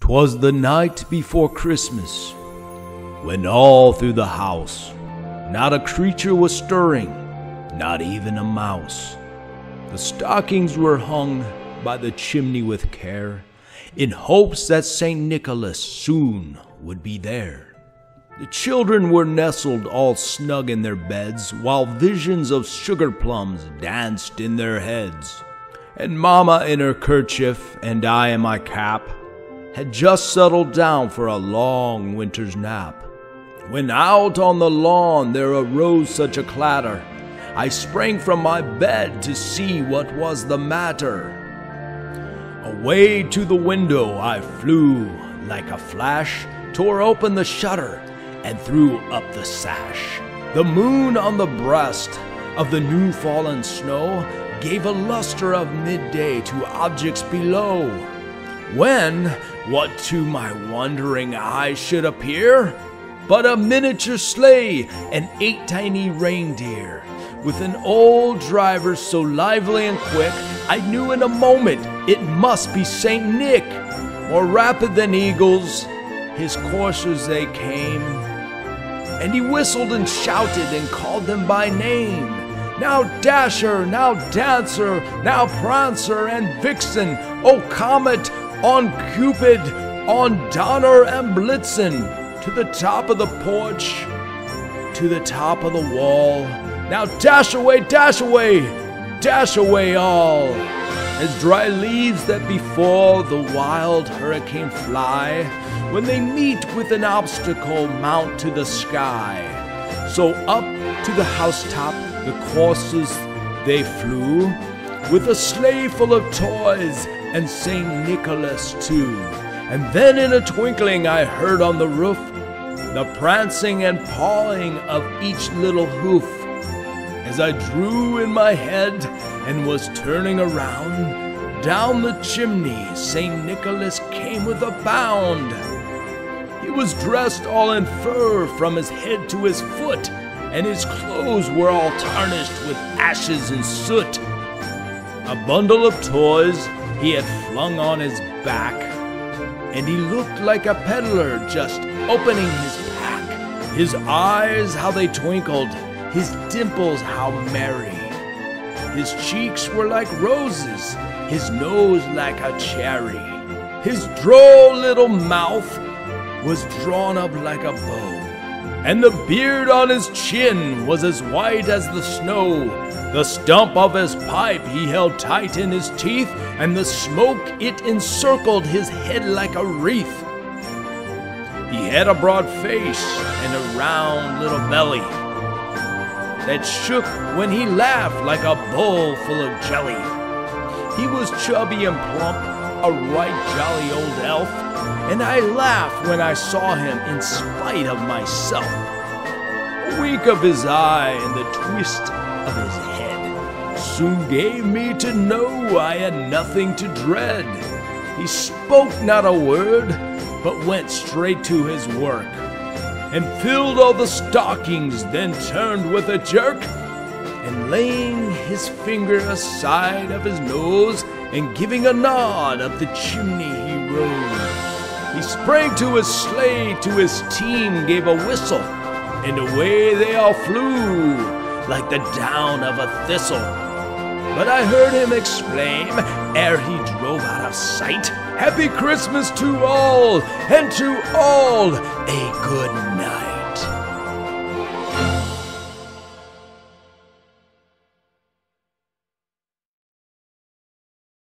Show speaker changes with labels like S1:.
S1: 'Twas the night before Christmas, when all through the house not a creature was stirring, not even a mouse. The stockings were hung by the chimney with care, in hopes that St. Nicholas soon would be there. The children were nestled all snug in their beds, while visions of sugar plums danced in their heads. And Mama in her kerchief and I in my cap had just settled down for a long winter's nap, when out on the lawn there arose such a clatter, I sprang from my bed to see what was the matter. Away to the window I flew like a flash, tore open the shutter, and threw up the sash. The moon on the breast of the new fallen snow gave a luster of midday to objects below, when what to my wondering eyes should appear but a miniature sleigh and 8 tiny reindeer, with an old driver so lively and quick, I knew in a moment it must be Saint Nick. More rapid than eagles, his coursers they came, and he whistled and shouted and called them by name. Now Dasher, now Dancer, now Prancer and Vixen, O Comet, on Cupid, on Donner and Blitzen, to the top of the porch, to the top of the wall. Now dash away, dash away, dash away all, as dry leaves that before the wild hurricane fly, when they meet with an obstacle mount to the sky. So up to the housetop the coursers they flew, with a sleigh full of toys and St. Nicholas too. And then in a twinkling I heard on the roof the prancing and pawing of each little hoof. As I drew in my head and was turning around, down the chimney St. Nicholas came with a bound. He was dressed all in fur from his head to his foot, and his clothes were all tarnished with ashes and soot. A bundle of toys he had flung on his back, and he looked like a peddler just opening his pack. His eyes, how they twinkled, his dimples, how merry. His cheeks were like roses, his nose like a cherry. His droll little mouth was drawn up like a bow, and the beard on his chin was as white as the snow. The stump of his pipe he held tight in his teeth, and the smoke it encircled his head like a wreath. He had a broad face and a round little belly that shook when he laughed like a bowl full of jelly. He was chubby and plump, a right jolly old elf, and I laughed when I saw him in spite of myself. A wink of his eye and the twist of his head soon gave me to know I had nothing to dread. He spoke not a word, but went straight to his work, and filled all the stockings, then turned with a jerk, and laying his finger aside of his nose, and giving a nod up the chimney he rose. He sprang to his sleigh, to his team gave a whistle, and away they all flew, like the down of a thistle. But I heard him exclaim, ere he drove out of sight, Happy Christmas to all, and to all a good night.